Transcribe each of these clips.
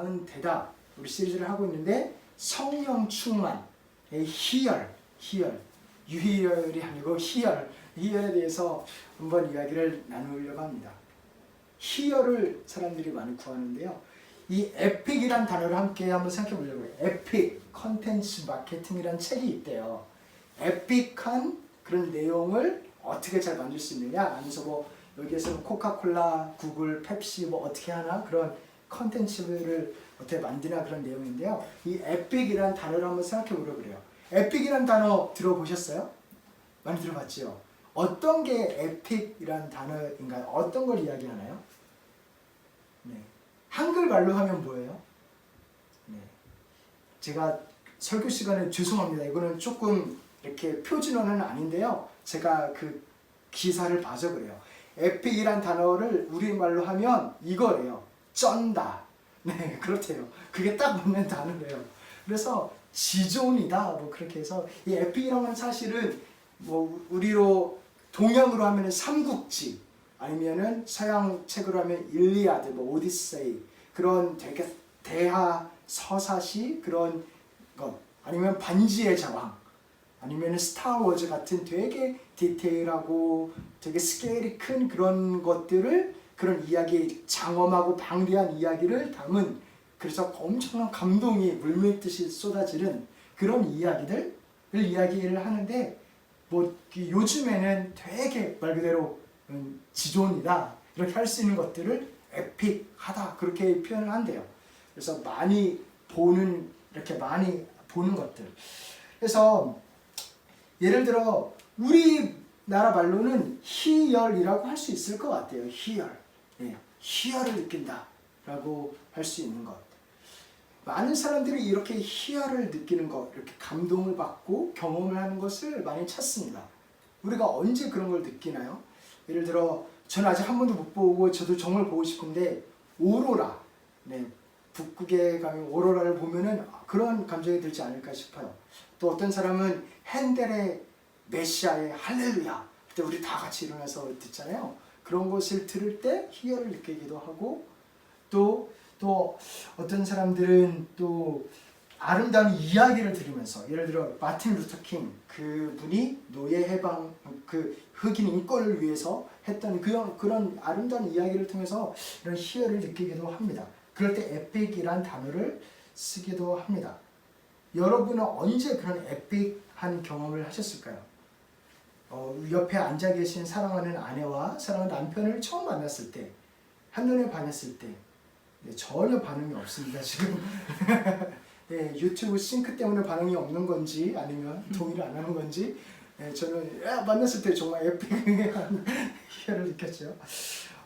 나은 대답 우리 시리즈를 하고 있는데 성령 충만의 희열, 유희열이 아니고 희열에 대해서 한번 이야기를 나누려고 합니다. 희열을 사람들이 많이 구하는데요. 이 에픽이란 단어를 함께 한번 생각해 보려고 해요. 에픽, 컨텐츠 마케팅이란 책이 있대요. 에픽한 그런 내용을 어떻게 잘 만들 수 있느냐 하면서 뭐 여기에서 코카콜라, 구글, 펩시 뭐 어떻게 하나 그런 컨텐츠를 어떻게 만드나 그런 내용인데요. 이 에픽이란 단어를 한번 생각해 보려고 그래요. 에픽이란 단어 들어보셨어요? 많이 들어봤죠? 어떤 게 에픽이란 단어인가요? 어떤 걸 이야기하나요? 네. 한글말로 하면 뭐예요? 네. 제가 설교 시간에 죄송합니다. 이거는 조금 이렇게 표준어는 아닌데요. 제가 그 기사를 봐서 그래요. 에픽이란 단어를 우리말로 하면 이거래요. 쩐다. 네, 그렇대요. 그게 딱 맞는 단어래요. 그래서 지존이다. 뭐 그렇게 해서 이 에픽이라는 건 사실은 뭐 우리로 동양으로 하면은 삼국지 아니면은 서양 책으로 하면 일리아드, 뭐 오디세이 그런 되게 대하 서사시 그런 것 아니면 반지의 제왕 아니면 스타워즈 같은 되게 디테일하고 되게 스케일이 큰 그런 것들을 그런 이야기 장엄하고 방대한 이야기를 담은 그래서 엄청난 감동이 물밀듯이 쏟아지는 그런 이야기를 이야기를 하는데 뭐 요즘에는 되게 말 그대로 지존이다 이렇게 할 수 있는 것들을 에픽하다 그렇게 표현을 한대요. 그래서 많이 보는 이렇게 많이 보는 것들. 그래서 예를 들어 우리나라 말로는 희열이라고 할 수 있을 것 같아요. 희열, 네, 희열을 느낀다라고 할 수 있는 것. 많은 사람들이 이렇게 희열을 느끼는 것, 이렇게 감동을 받고 경험을 하는 것을 많이 찾습니다. 우리가 언제 그런 걸 느끼나요? 예를 들어 저는 아직 한 번도 못 보고 저도 정말 보고 싶은데 오로라, 네, 북극에 가면 오로라를 보면은 그런 감정이 들지 않을까 싶어요. 또 어떤 사람은 핸델의 메시아의 할렐루야 그때 우리 다 같이 일어나서 듣잖아요. 그런 것을 들을 때 희열을 느끼기도 하고 또 어떤 사람들은 또 아름다운 이야기를 들으면서 예를 들어 마틴 루터 킹 그분이 노예 해방 그 흑인 인권을 위해서 했던 그런 아름다운 이야기를 통해서 이런 희열을 느끼기도 합니다. 그럴 때 에픽이란 단어를 쓰기도 합니다. 여러분은 언제 그런 에픽한 경험을 하셨을까요? 옆에 앉아 계신 사랑하는 아내와 사랑하는 남편을 처음 만났을 때 한눈에 반했을 때 네, 전혀 반응이 없습니다. 지금 네, 유튜브 싱크 때문에 반응이 없는 건지 아니면 동의를 안 하는 건지 네, 저는 만났을 때 정말 에픽한 희열을 느꼈죠.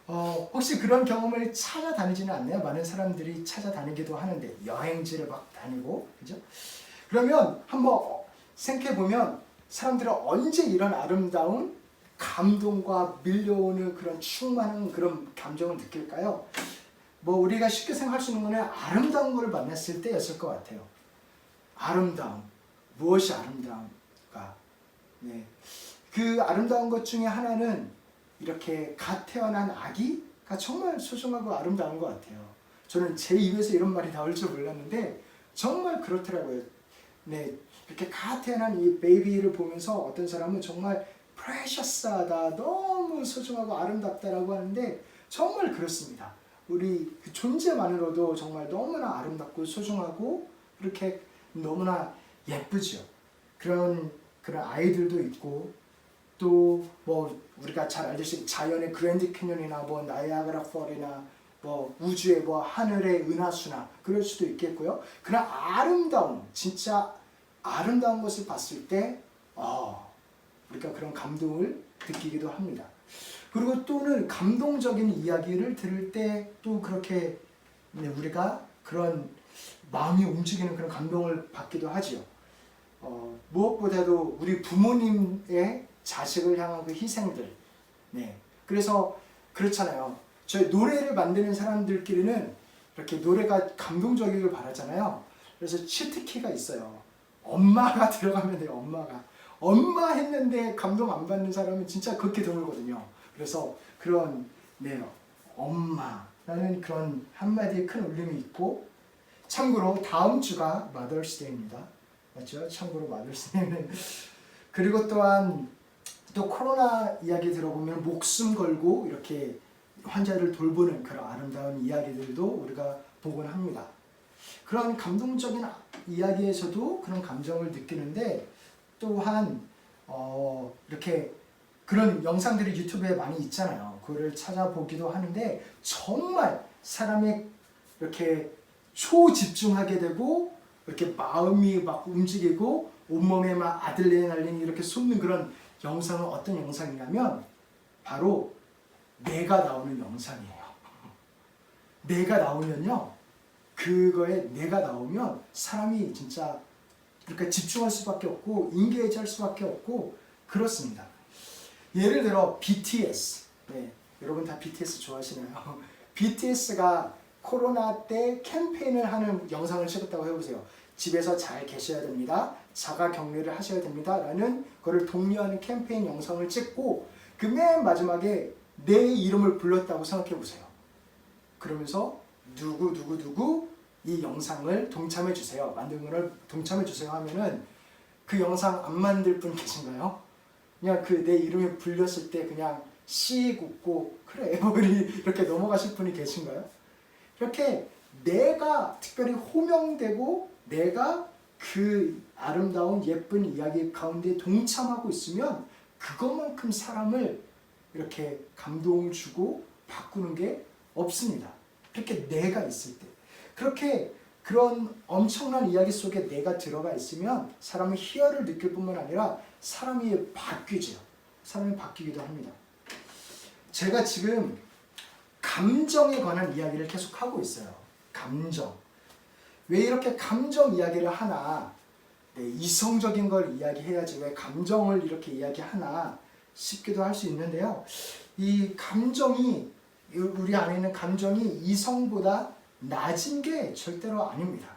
혹시 그런 경험을 찾아다니지는 않나요? 많은 사람들이 찾아다니기도 하는데 여행지를 막 다니고 그죠? 그러면 한번 생각해 보면 사람들은 언제 이런 아름다운 감동과 밀려오는 그런 충만한 그런 감정을 느낄까요? 뭐 우리가 쉽게 생각할 수 있는 거는 아름다운 것을 만났을 때였을 것 같아요. 아름다움, 무엇이 아름다운가? 네, 그 아름다운 것 중에 하나는 이렇게 갓 태어난 아기가 정말 소중하고 아름다운 것 같아요. 저는 제 입에서 이런 말이 나올 줄 몰랐는데 정말 그렇더라고요. 네, 이렇게 갓 태어난 이 베이비를 보면서 어떤 사람은 정말 프레셔스하다, 너무 소중하고 아름답다라고 하는데 정말 그렇습니다. 우리 그 존재만으로도 정말 너무나 아름답고 소중하고 그렇게 너무나 예쁘죠. 그런 아이들도 있고 또 뭐 우리가 잘 알듯이 자연의 그랜드 캐년이나 뭐 나이아가라 펄이나 뭐 우주의 뭐 하늘의 은하수나 그럴 수도 있겠고요. 그런 아름다움, 진짜 아름다운 것을 봤을 때 우리가 그런 감동을 느끼기도 합니다. 그리고 또는 감동적인 이야기를 들을 때 또 그렇게 우리가 그런 마음이 움직이는 그런 감동을 받기도 하지요. 무엇보다도 우리 부모님의 자식을 향한 그 희생들. 네. 그래서 그렇잖아요. 저희 노래를 만드는 사람들끼리는 이렇게 노래가 감동적이길 바라잖아요. 그래서 치트키가 있어요. 엄마가 들어가면 돼요. 엄마 했는데 감동 안 받는 사람은 진짜 그렇게 드물거든요. 그래서 그런 엄마라는 그런 한마디의 큰 울림이 있고 참고로 다음 주가 마더스데이입니다. 맞죠? 참고로 마더스데이는 그리고 또한 또 코로나 이야기 들어보면 목숨 걸고 이렇게 환자를 돌보는 그런 아름다운 이야기들도 우리가 보곤 합니다. 그런 감동적인 이야기에서도 그런 감정을 느끼는데 또한 이렇게 그런 영상들이 유튜브에 많이 있잖아요. 그거를 찾아보기도 하는데 정말 사람이 이렇게 초집중하게 되고 이렇게 마음이 막 움직이고 온몸에 막 아들레날린이 이렇게 솟는 그런 영상은 어떤 영상이냐면 바로 내가 나오는 영상이에요. 내가 나오면요, 그거에 내가 나오면 사람이 진짜 이렇게 집중할 수밖에 없고 인게이지 할 수밖에 없고 그렇습니다. 예를 들어 BTS, 네, 여러분 다 BTS 좋아하시나요? BTS가 코로나 때 캠페인을 하는 영상을 찍었다고 해보세요. 집에서 잘 계셔야 됩니다. 자가 격리를 하셔야 됩니다. 라는 거를 독려하는 캠페인 영상을 찍고 그 맨 마지막에 내 이름을 불렀다고 생각해 보세요. 그러면서 누구 이 영상을 동참해 주세요. 만든 거를 동참해 주세요 하면은 그 영상 안 만들 분 계신가요? 그냥 그 내 이름이 불렸을 때 그냥 씩 웃고 그래 이렇게 넘어가실 분이 계신가요? 이렇게 내가 특별히 호명되고 내가 그 아름다운 예쁜 이야기 가운데 동참하고 있으면 그것만큼 사람을 이렇게 감동을 주고 바꾸는 게 없습니다. 그렇게 내가 있을 때 그렇게 그런 엄청난 이야기 속에 내가 들어가 있으면 사람은 희열을 느낄 뿐만 아니라 사람이 바뀌죠. 사람이 바뀌기도 합니다. 제가 지금 감정에 관한 이야기를 계속 하고 있어요. 감정. 왜 이렇게 감정 이야기를 하나? 네, 이성적인 걸 이야기해야지 왜 감정을 이렇게 이야기하나 싶기도 할 수 있는데요. 이 감정이 우리 안에 있는 감정이 이성보다 낮은 게 절대로 아닙니다.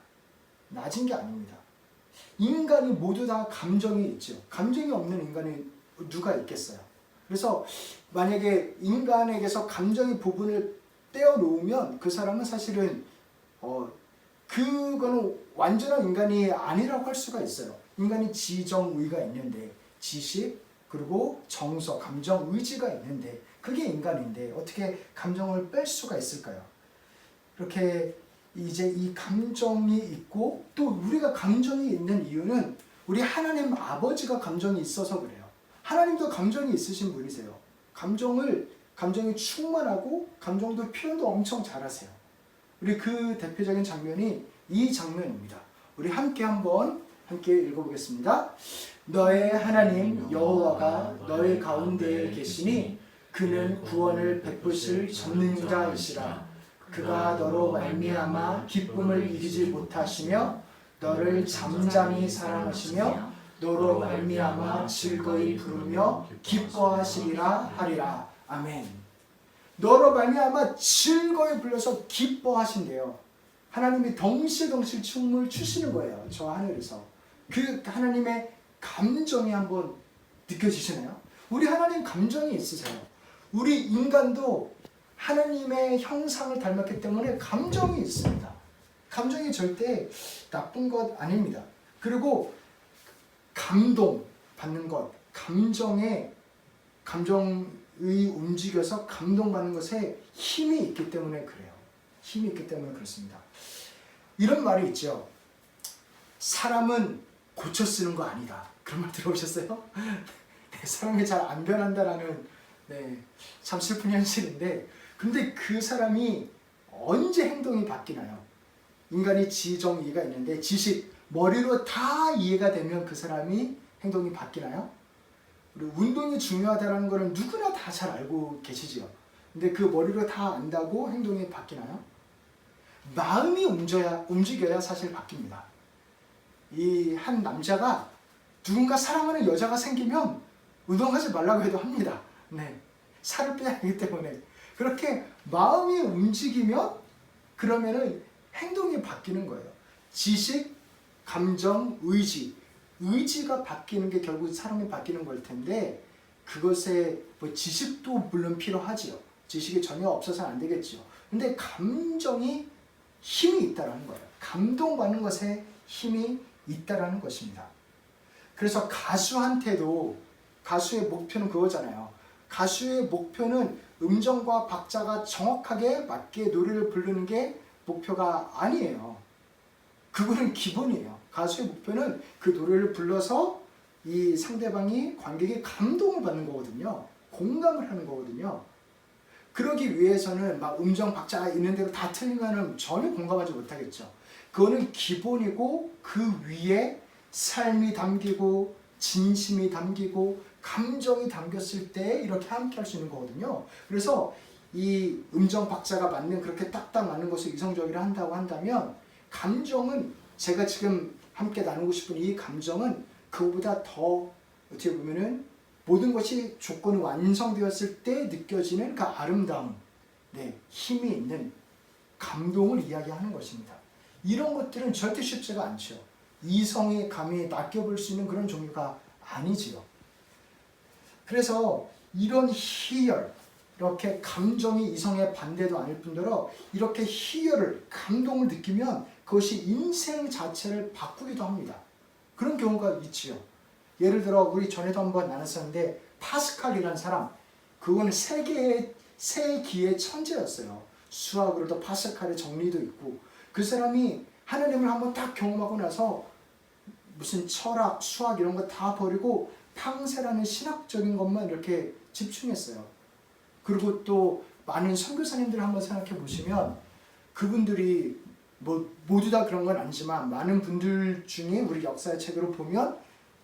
낮은 게 아닙니다. 인간이 모두 다 감정이 있죠. 감정이 없는 인간이 누가 있겠어요. 그래서 만약에 인간에게서 감정의 부분을 떼어놓으면 그 사람은 사실은 그거는 완전한 인간이 아니라고 할 수가 있어요. 인간이 지정의가 있는데 지식 그리고 정서, 감정, 의지가 있는데 그게 인간인데 어떻게 감정을 뺄 수가 있을까요? 이렇게 이제 이 감정이 있고 또 우리가 감정이 있는 이유는 우리 하나님 아버지가 감정이 있어서 그래요. 하나님도 감정이 있으신 분이세요. 감정이 충만하고 감정도 표현도 엄청 잘하세요. 우리 그 대표적인 장면이 이 장면입니다. 우리 함께 읽어보겠습니다. 너의 하나님 여호와가 너의 가운데에 계시니 그는 구원을 베푸실 전능자이시라. 그가 너로 말미암아 기쁨을 이기지 못하시며 너를 잠잠히 사랑하시며 너로 말미암아 즐거이 부르며 기뻐하시리라 하리라. 아멘. 너로 말미암아 즐거이 불러서 기뻐하신대요. 하나님이 덩실덩실 춤을 추시는 거예요. 저 하늘에서. 그 하나님의 감정이 한번 느껴지시나요? 우리 하나님 감정이 있으세요. 우리 인간도 하나님의 형상을 닮았기 때문에 감정이 있습니다. 감정이 절대 나쁜 것 아닙니다. 그리고 감동 받는 것, 감정이 움직여서 감동받는 것에 힘이 있기 때문에 그래요. 힘이 있기 때문에 그렇습니다. 이런 말이 있죠. 사람은 고쳐 쓰는 거 아니다. 그런 말 들어보셨어요? 네, 사람이 잘 안 변한다라는 참 슬픈 현실인데 근데 그 사람이 언제 행동이 바뀌나요? 인간이 지정의가 있는데 지식, 머리로 다 이해가 되면 그 사람이 행동이 바뀌나요? 그리고 운동이 중요하다는 것은 누구나 다 잘 알고 계시죠. 근데 그 머리로 다 안다고 행동이 바뀌나요? 마음이 움직여야 사실 바뀝니다. 이 한 남자가 누군가 사랑하는 여자가 생기면 운동하지 말라고 해도 합니다. 네, 살을 빼야 하기 때문에 그렇게 마음이 움직이면 그러면은 행동이 바뀌는 거예요. 지식, 감정, 의지가 바뀌는 게 결국 사람이 바뀌는 걸 텐데 그것에 뭐 지식도 물론 필요하지요. 지식이 전혀 없어서는 안 되겠지요. 근데 감정이 힘이 있다라는 거예요. 감동받는 것에 힘이 있다라는 것입니다. 그래서 가수한테도 가수의 목표는 그거잖아요. 가수의 목표는 음정과 박자가 정확하게 맞게 노래를 부르는 게 목표가 아니에요. 그거는 기본이에요. 가수의 목표는 그 노래를 불러서 이 상대방이 관객이 감동을 받는 거거든요. 공감을 하는 거거든요. 그러기 위해서는 막 음정 박자가 있는 대로 다 틀리면 전혀 공감하지 못하겠죠. 그거는 기본이고 그 위에 삶이 담기고 진심이 담기고 감정이 담겼을 때 이렇게 함께 할 수 있는 거거든요. 그래서 이 음정 박자가 맞는 그렇게 딱딱 맞는 것을 이성적이라 한다고 한다면 감정은 제가 지금 함께 나누고 싶은 이 감정은 그거보다 더 어떻게 보면은 모든 것이 조건이 완성되었을 때 느껴지는 그 아름다움, 힘이 있는 감동을 이야기하는 것입니다. 이런 것들은 절대 쉽지가 않죠. 이성이 감히 맡겨볼 수 있는 그런 종류가 아니지요. 그래서 이런 희열, 이렇게 감정이 이성의 반대도 아닐 뿐더러 이렇게 희열을, 감동을 느끼면 그것이 인생 자체를 바꾸기도 합니다. 그런 경우가 있지요. 예를 들어 우리 전에도 한번 나눴었는데 파스칼이라는 사람, 그거는 세계의 천재였어요. 수학으로도 파스칼의 정리도 있고, 그 사람이 하나님을 한번 딱 경험하고 나서 무슨 철학, 수학 이런 거 다 버리고 탕세라는 신학적인 것만 이렇게 집중했어요. 그리고 또 많은 선교사님들 한번 생각해 보시면 그분들이 모두 다 그런 건 아니지만 많은 분들 중에 우리 역사의 책으로 보면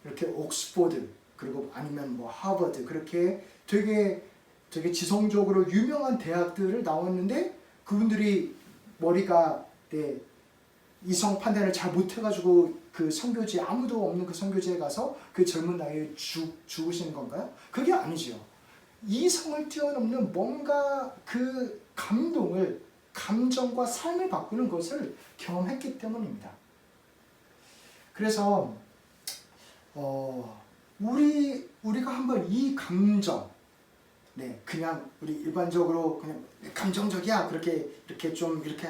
이렇게 옥스포드 그리고 아니면 하버드 그렇게 되게 지성적으로 유명한 대학들을 나왔는데 그분들이 머리가 이성 판단을 잘 못해가지고 그 선교지 아무도 없는 그 선교지에 가서 그 젊은 나이에 죽으시는 건가요? 그게 아니죠. 이성을 뛰어넘는 뭔가 그 감정과 삶을 바꾸는 것을 경험했기 때문입니다. 그래서 우리가 한번 이 감정, 그냥 우리 일반적으로 그냥 감정적이야 이렇게 좀 이렇게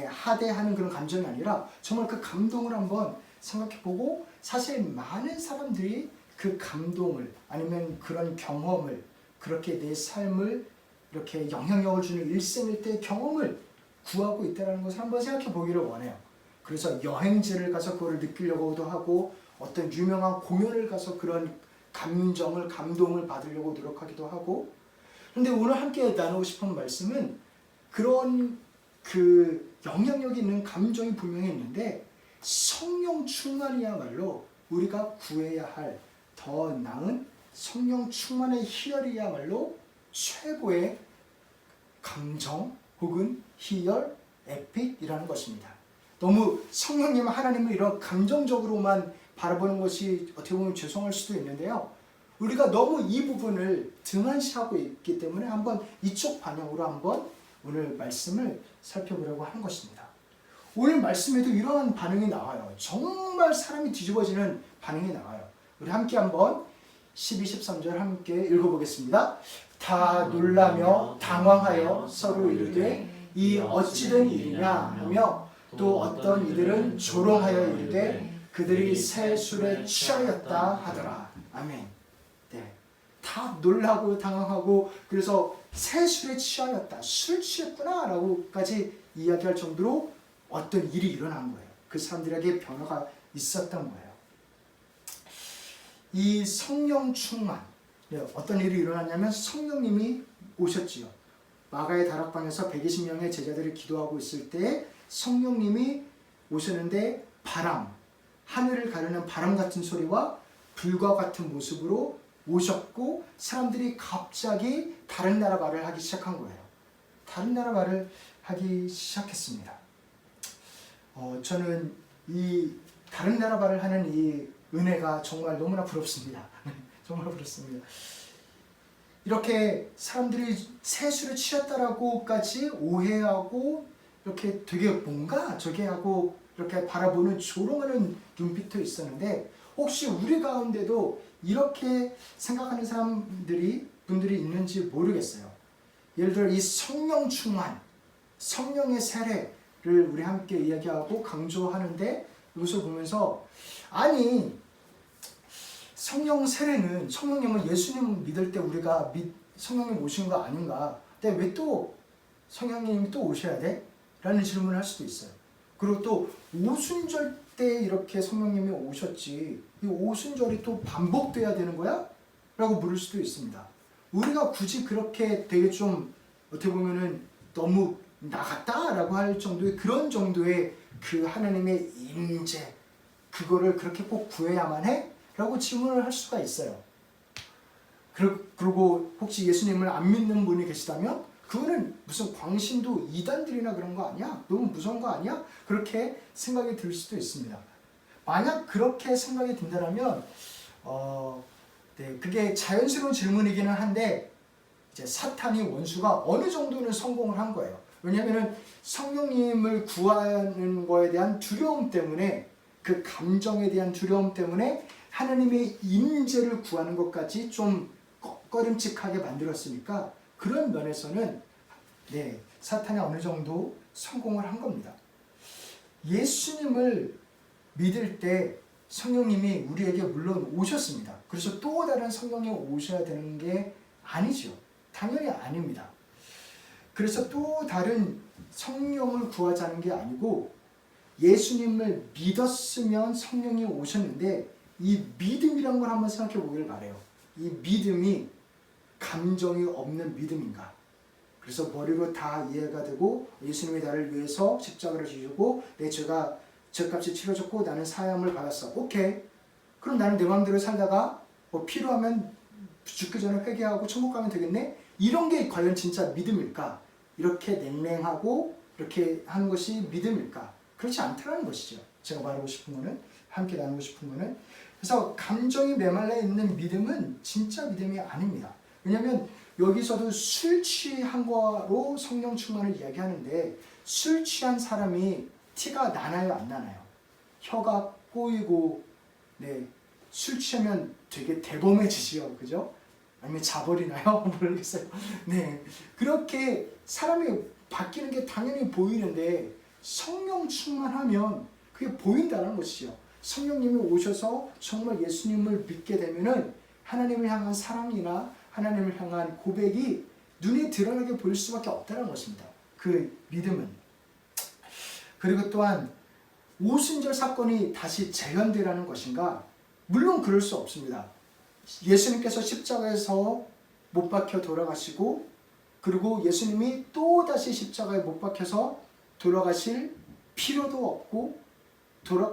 하대하는 그런 감정이 아니라 정말 그 감동을 한번 생각해보고 사실 많은 사람들이 그 감동을 아니면 그런 경험을 그렇게 내 삶을 이렇게 영향력을 주는 일생일 때의 경험을 구하고 있다는 것을 한번 생각해 보기를 원해요. 그래서 여행지를 가서 그걸 느끼려고도 하고 어떤 유명한 공연을 가서 그런 감동을 받으려고 노력하기도 하고, 그런데 오늘 함께 나누고 싶은 말씀은 그런 그 영향력이 있는 감정이 분명히 있는데 성령 충만이야말로 우리가 구해야 할 더 나은 성령 충만의 희열이야말로 최고의 감정 혹은 희열, 에픽이라는 것입니다. 너무 성령님 하나님을 이런 감정적으로만 바라보는 것이 어떻게 보면 죄송할 수도 있는데요. 우리가 너무 이 부분을 등한시하고 있기 때문에 한번 이쪽 방향으로 한번 오늘 말씀을 살펴보려고 하는 것입니다. 오늘 말씀에도 이러한 반응이 나와요. 정말 사람이 뒤집어지는 반응이 나와요. 우리 함께 한번 12, 13절 함께 읽어보겠습니다. 다 놀라며 당황하여 서로 이르되 이 어찌된 일이냐 하며 또 어떤 이들은 조롱하여 이르되 그들이 새 술에 취하였다 하더라. 아멘. 다 놀라고 당황하고 그래서 새 술에 취하였다. 술 취했구나 라고까지 이야기할 정도로 어떤 일이 일어난 거예요. 그 사람들에게 변화가 있었던 거예요. 이 성령 충만, 어떤 일이 일어났냐면 성령님이 오셨지요. 마가의 다락방에서 120명의 제자들이 기도하고 있을 때 성령님이 오셨는데 하늘을 가르는 바람 같은 소리와 불과 같은 모습으로 오셨고 사람들이 갑자기 다른 나라 말을 하기 시작한 거예요. 다른 나라 말을 하기 시작했습니다. 저는 이 다른 나라 말을 하는 이 은혜가 정말 너무나 부럽습니다. 정말 부럽습니다. 이렇게 사람들이 새 술에 취했다라고까지 오해하고 이렇게 되게 뭔가 저게 하고 이렇게 바라보는 조롱하는 눈빛도 있었는데 혹시 우리 가운데도 이렇게 생각하는 분들이 있는지 모르겠어요. 예를 들어 이 성령 충만, 성령의 세례, 우리 함께 이야기하고 강조하는데 이것을 보면서 아니 성령 세례는 성령님은 예수님 믿을 때 우리가 성령님 오신 거 아닌가? 근데 왜 또 성령님이 또 오셔야 돼? 라는 질문을 할 수도 있어요. 그리고 또 오순절 때 이렇게 성령님이 오셨지 이 오순절이 또 반복돼야 되는 거야? 라고 물을 수도 있습니다. 우리가 굳이 그렇게 되게 좀 어떻게 보면은 너무 나갔다라고 할 정도의 그런 정도의 그 하나님의 임재 그거를 그렇게 꼭 구해야만 해? 라고 질문을 할 수가 있어요. 그리고 혹시 예수님을 안 믿는 분이 계시다면 그거는 무슨 광신도 이단들이나 그런 거 아니야? 너무 무서운 거 아니야? 그렇게 생각이 들 수도 있습니다. 만약 그렇게 생각이 든다면 네, 그게 자연스러운 질문이기는 한데 이제 사탄이 원수가 어느 정도는 성공을 한 거예요. 왜냐하면 성령님을 구하는 거에 대한 두려움 때문에 그 감정에 대한 두려움 때문에 하나님의 임재를 구하는 것까지 좀 꺼림칙하게 만들었으니까 그런 면에서는 네, 사탄이 어느 정도 성공을 한 겁니다. 예수님을 믿을 때 성령님이 우리에게 물론 오셨습니다. 그래서 또 다른 성령이 오셔야 되는 게 아니죠. 당연히 아닙니다. 그래서 또 다른 성령을 구하자는 게 아니고 예수님을 믿었으면 성령이 오셨는데 이 믿음이란 걸 한번 생각해 보기를 바라요. 이 믿음이 감정이 없는 믿음인가? 그래서 머리로 다 이해가 되고 예수님이 나를 위해서 십자가를 지시고 내 죄가 죄값이 치러졌고 나는 사함을 받았어. 오케이. 그럼 나는 내 마음대로 살다가 뭐 필요하면 죽기 전에 회개하고 천국 가면 되겠네? 이런 게 과연 진짜 믿음일까? 이렇게 냉랭하고 이렇게 하는 것이 믿음일까? 그렇지 않다는 것이죠. 제가 말하고 싶은 거는 함께 나누고 싶은 거는 그래서 감정이 메말라 있는 믿음은 진짜 믿음이 아닙니다. 왜냐하면 여기서도 술 취한 거로 성령 충만을 이야기하는데 술 취한 사람이 티가 나나요 안 나나요? 혀가 꼬이고 네, 술 취하면 되게 대범해지지요. 그죠? 아니면 자버리나요? 모르겠어요. 네, 그렇게 사람이 바뀌는 게 당연히 보이는데 성령 충만하면 그게 보인다는 것이죠. 성령님이 오셔서 정말 예수님을 믿게 되면은 하나님을 향한 사랑이나 하나님을 향한 고백이 눈에 드러나게 보일 수밖에 없다는 것입니다. 그 믿음은. 그리고 또한 오순절 사건이 다시 재현되라는 것인가? 물론 그럴 수 없습니다. 예수님께서 십자가에서 못 박혀 돌아가시고 그리고 예수님이 또다시 십자가에 못 박혀서 돌아가실 필요도 없고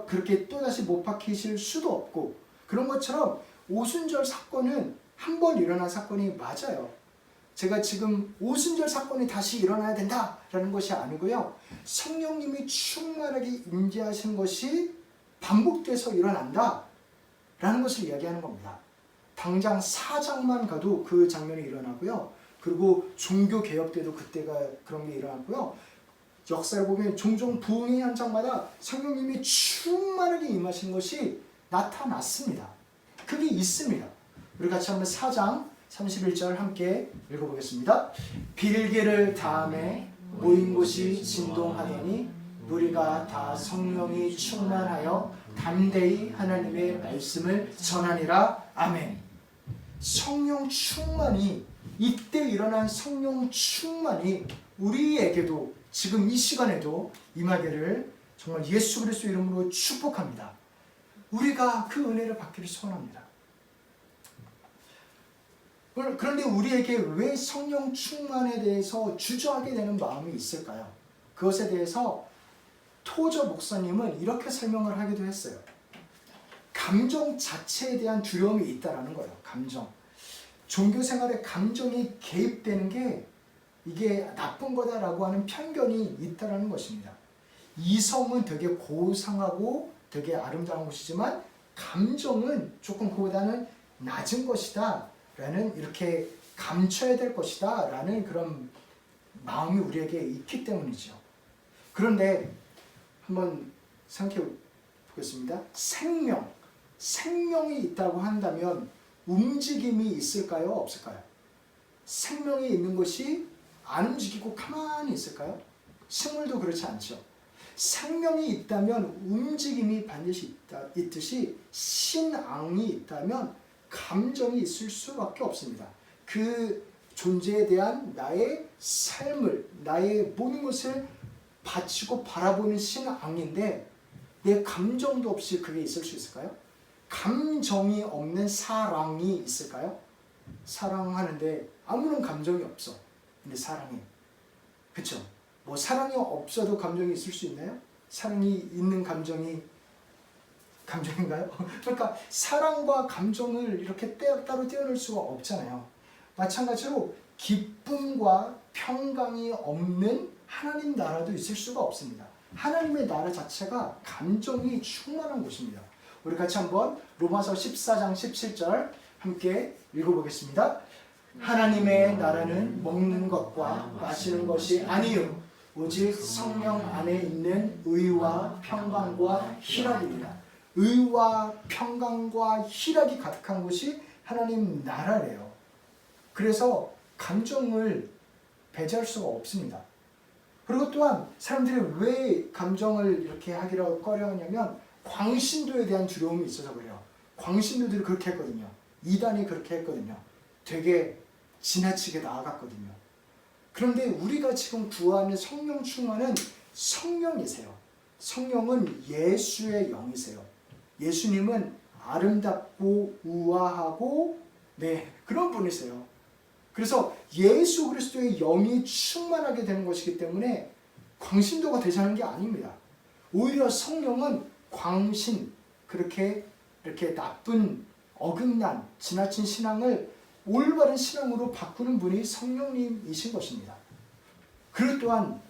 그렇게 또다시 못 박히실 수도 없고 그런 것처럼 오순절 사건은 한 번 일어난 사건이 맞아요. 제가 지금 오순절 사건이 다시 일어나야 된다라는 것이 아니고요. 성령님이 충만하게 임재하신 것이 반복돼서 일어난다 라는 것을 이야기하는 겁니다. 당장 4장만 가도 그 장면이 일어나고요. 그리고 종교개혁 때도 그때가 그런 게 일어났고요. 역사를 보면 종종 부흥의 현장마다 성령님이 충만하게 임하신 것이 나타났습니다. 그게 있습니다. 우리 같이 한번 4장 31절 함께 읽어보겠습니다. 빌개를 다음에 모인 곳이 진동하더니 무리가 다 성령이 충만하여 담대히 하나님의 말씀을 전하니라. 아멘. 성령 충만이 이때 일어난 성령 충만이 우리에게도 지금 이 시간에도 임하기를 정말 예수 그리스도 이름으로 축복합니다. 우리가 그 은혜를 받기를 소원합니다. 그런데 우리에게 왜 성령 충만에 대해서 주저하게 되는 마음이 있을까요? 그것에 대해서 토저 목사님은 이렇게 설명을 하기도 했어요. 감정 자체에 대한 두려움이 있다라는 거예요. 감정. 종교 생활에 감정이 개입되는 게 이게 나쁜 거다라고 하는 편견이 있다라는 것입니다. 이성은 되게 고상하고 되게 아름다운 것이지만 감정은 조금 그보다는 낮은 것이다 라는 이렇게 감춰야 될 것이다 라는 그런 마음이 우리에게 있기 때문이죠. 그런데 한번 생각해 보겠습니다. 생명이 있다고 한다면 움직임이 있을까요? 없을까요? 생명이 있는 것이 안 움직이고 가만히 있을까요? 식물도 그렇지 않죠. 생명이 있다면 움직임이 반드시 있듯이 신앙이 있다면 감정이 있을 수밖에 없습니다. 그 존재에 대한 나의 삶을, 나의 모든 것을 바치고 바라보는 신앙인데 내 감정도 없이 그게 있을 수 있을까요? 감정이 없는 사랑이 있을까요? 사랑하는데 아무런 감정이 없어. 근데 사랑해. 그쵸? 뭐 사랑이 없어도 감정이 있을 수 있나요? 사랑이 있는 감정이 감정인가요? 그러니까 사랑과 감정을 이렇게 따로 떼어낼 수가 없잖아요. 마찬가지로 기쁨과 평강이 없는 하나님 나라도 있을 수가 없습니다. 하나님의 나라 자체가 감정이 충만한 곳입니다. 우리 같이 한번 로마서 14장 17절 함께 읽어보겠습니다. 하나님의 나라는 먹는 것과 마시는 것이 아니요 오직 성령 안에 있는 의와 평강과 희락입니다. 의와 평강과 희락이 가득한 곳이 하나님 나라래요. 그래서 감정을 배제할 수가 없습니다. 그리고 또한 사람들이 왜 감정을 이렇게 하기로 꺼려하냐면 광신도에 대한 두려움이 있어서 그래요. 광신도들이 그렇게 했거든요. 이단이 그렇게 했거든요. 되게 지나치게 나아갔거든요. 그런데 우리가 지금 구하는 성령 충만은 성령이세요. 성령은 예수의 영이세요. 예수님은 아름답고 우아하고 그런 분이세요. 그래서 예수 그리스도의 영이 충만하게 되는 것이기 때문에 광신도가 되자는 게 아닙니다. 오히려 성령은 광신, 그렇게 이렇게 나쁜 어긋난 지나친 신앙을 올바른 신앙으로 바꾸는 분이 성령님이신 것입니다. 그리고 또한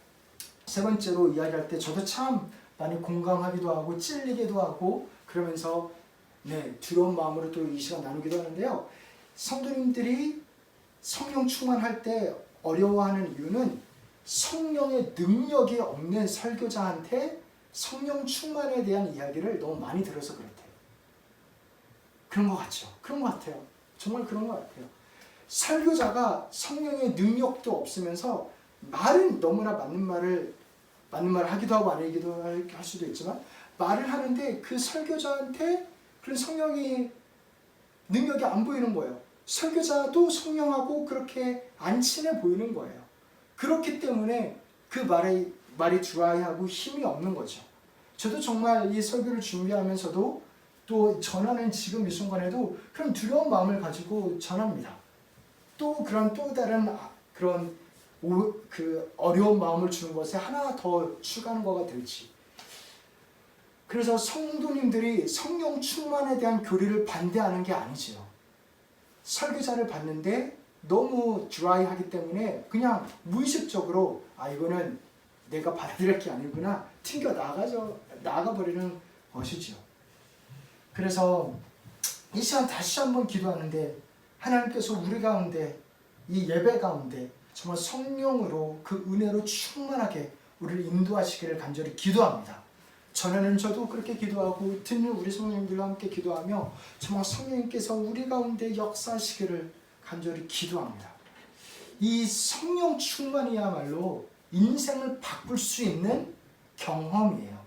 세 번째로 이야기할 때 저도 참 많이 공감하기도 하고 찔리기도 하고 그러면서 두려운 마음으로 또 이 시간 나누기도 하는데요. 성도님들이 성령 충만할 때 어려워하는 이유는 성령의 능력이 없는 설교자한테 성령 충만에 대한 이야기를 너무 많이 들어서 그렇대요. 그런 것 같죠? 그런 것 같아요. 정말 그런 것 같아요. 설교자가 성령의 능력도 없으면서 말은 너무나 맞는 말을 하기도 하고 아니기도 할 수도 있지만 말을 하는데 그 설교자한테 그런 성령의 능력이 안 보이는 거예요. 설교자도 성령하고 그렇게 안 친해 보이는 거예요. 그렇기 때문에 그 말이 드라이하고 힘이 없는 거죠. 저도 정말 이 설교를 준비하면서도 또 전하는 지금 이 순간에도 그런 두려운 마음을 가지고 전합니다. 또 다른 그런 그 어려운 마음을 주는 것에 하나 더 추가하는 거가 될지. 그래서 성도님들이 성령 충만에 대한 교리를 반대하는 게 아니지요. 설교자를 봤는데 너무 드라이하기 때문에 그냥 무의식적으로 이거는 내가 받아들일 게 아니구나 튕겨 나가버리는 것이죠. 그래서 이 시간 다시 한번 기도하는데 하나님께서 우리 가운데 이 예배 가운데 정말 성령으로 그 은혜로 충만하게 우리를 인도하시기를 간절히 기도합니다. 전에는 저도 그렇게 기도하고 듣는 우리 성령님들과 함께 기도하며 정말 성령님께서 우리 가운데 역사하시기를 간절히 기도합니다. 이 성령 충만이야말로 인생을 바꿀 수 있는 경험이에요.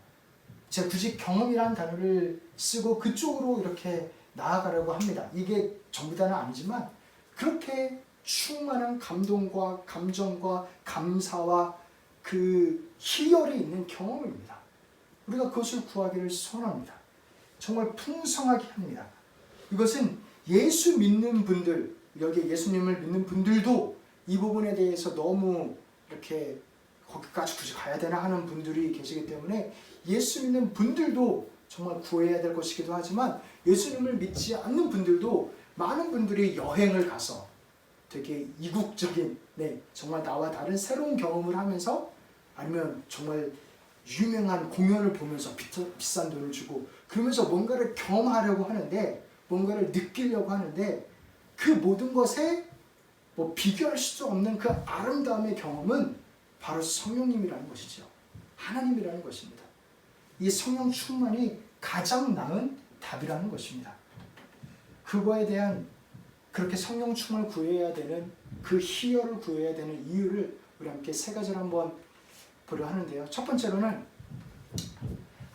제가 굳이 경험이라는 단어를 쓰고 그쪽으로 이렇게 나아가려고 합니다. 이게 전부 다는 아니지만 그렇게 충만한 감동과 감정과 감사와 그 희열이 있는 경험입니다. 우리가 그것을 구하기를 소원합니다. 정말 풍성하게 합니다. 이것은 예수 믿는 분들, 여기 예수님을 믿는 분들도 이 부분에 대해서 너무 이렇게 거기까지 굳이 가야 되나 하는 분들이 계시기 때문에 예수 믿는 분들도 정말 구해야 될 것이기도 하지만 예수님을 믿지 않는 분들도 많은 분들이 여행을 가서 되게 이국적인 정말 나와 다른 새로운 경험을 하면서 아니면 정말 유명한 공연을 보면서 비싼 돈을 주고 그러면서 뭔가를 경험하려고 하는데 뭔가를 느끼려고 하는데 그 모든 것에 비교할 수 없는 그 아름다움의 경험은 바로 성령님이라는 것이죠. 하나님이라는 것입니다. 이 성령 충만이 가장 나은 답이라는 것입니다. 그거에 대한 그렇게 성령 충만을 구해야 되는 그 희열을 구해야 되는 이유를 우리 함께 세 가지를 한번 보려 하는데요. 첫 번째로는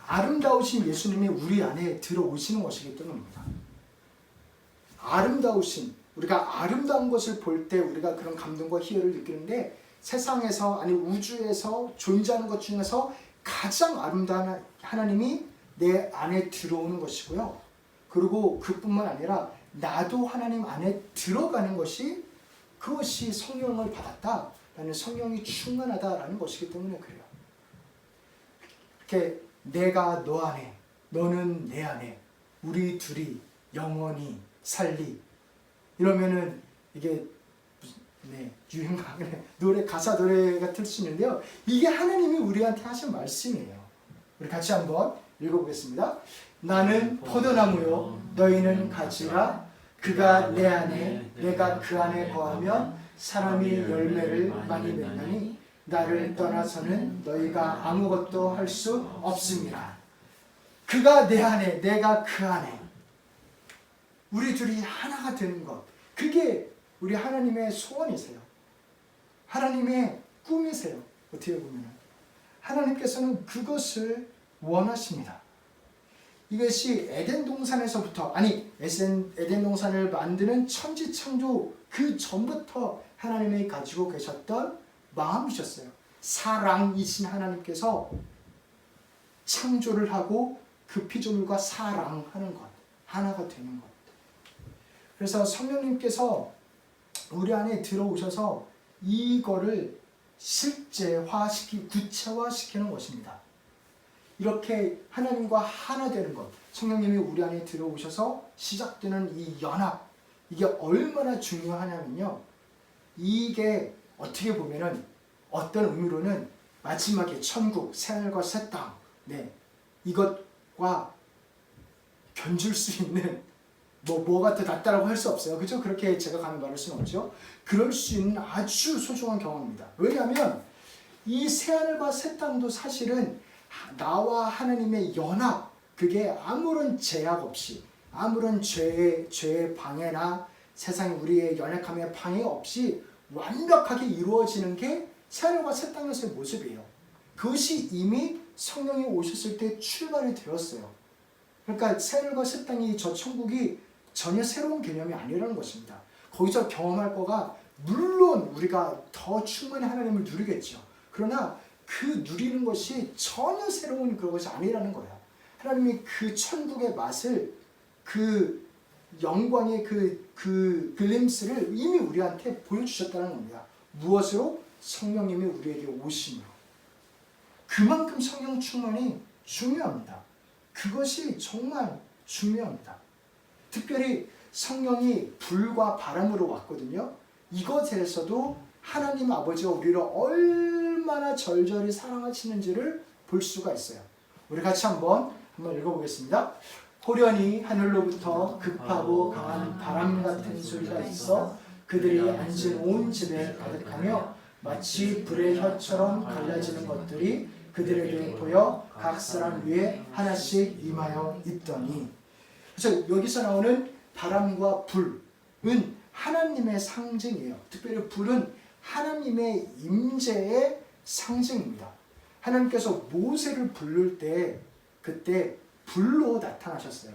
아름다우신 예수님이 우리 안에 들어오시는 것이기 때문입니다. 아름다우신, 우리가 아름다운 것을 볼 때 우리가 그런 감동과 희열을 느끼는데, 세상에서 아니 우주에서 존재하는 것 중에서 가장 아름다운 하나님이 내 안에 들어오는 것이고요. 그리고 그뿐만 아니라 나도 하나님 안에 들어가는 것이, 그것이 성령을 받았다라는, 성령이 충만하다라는 것이기 때문에 그래요. 이렇게 내가 너 안에, 너는 내 안에, 우리 둘이 영원히 살리, 이러면은 이게 유행가 노래, 가사 노래가 틀 수 있는데요. 이게 하나님이 우리한테 하신 말씀이에요. 우리 같이 한번 읽어보겠습니다. 나는 포도나무요 너희는 가지라. 그가 내 안에 내가 그 안에 거하면 사람이 열매를 많이 맺나니 나를 떠나서는 너희가 아무것도 할 수 없습니다. 그가 내 안에 내가 그 안에, 우리 둘이 하나가 되는 것, 그게 우리 하나님의 소원이세요. 하나님의 꿈이세요. 어떻게 보면 하나님께서는 그것을 원하십니다. 이것이 에덴 동산에서부터, 아니 에덴 동산을 만드는 천지창조 그 전부터 하나님이 가지고 계셨던 마음이셨어요. 사랑이신 하나님께서 창조를 하고 그 피조물과 사랑하는 것, 하나가 되는 것. 그래서 성령님께서 우리 안에 들어오셔서 이거를 구체화시키는 것입니다. 이렇게 하나님과 하나 되는 것, 성령님이 우리 안에 들어오셔서 시작되는 이 연합, 이게 얼마나 중요하냐면요. 이게 어떻게 보면은 어떤 의미로는 마지막에 천국, 새하늘과 새 땅, 이것과 견줄 수 있는 뭐가 더 낫다라고 할 수 없어요. 그죠? 그렇게 제가 감히 말할 수는 없죠. 그럴 수 있는 아주 소중한 경험입니다. 왜냐하면 이 새하늘과 새 땅도 사실은 나와 하나님의 연합, 그게 아무런 제약 없이, 아무런 죄의 방해나 세상에 우리의 연약함의 방해 없이 완벽하게 이루어지는 게 새하늘과 새 땅에서의 모습이에요. 그것이 이미 성령이 오셨을 때 출발이 되었어요. 그러니까 새하늘과 새 땅이, 저 천국이 전혀 새로운 개념이 아니라는 것입니다. 거기서 경험할 거가, 물론 우리가 더 충분히 하나님을 누리겠죠. 그러나 그 누리는 것이 전혀 새로운 그것이 아니라는 거예요. 하나님이 그 천국의 맛을, 그 영광의 그 글림스를 이미 우리한테 보여주셨다는 겁니다. 무엇으로? 성령님이 우리에게 오심으로. 그만큼 성령 충만이 중요합니다. 그것이 정말 중요합니다. 특별히 성령이 불과 바람으로 왔거든요. 이것에서도 하나님 아버지가 우리를 얼마나 절절히 사랑하시는지를 볼 수가 있어요. 우리 같이 한번 읽어보겠습니다. 호련히 하늘로부터 급하고 강한 바람 같은 소리가 있어 그들이 앉은 온 집에 가득하며 마치 불의 혀처럼 갈라지는 것들이 그들에게 보여 각 사람 위에 하나씩 임하여 있더니. 그래서 여기서 나오는 바람과 불은 하나님의 상징이에요. 특별히 불은 하나님의 임재의 상징입니다. 하나님께서 모세를 부를 때 그때 불로 나타나셨어요.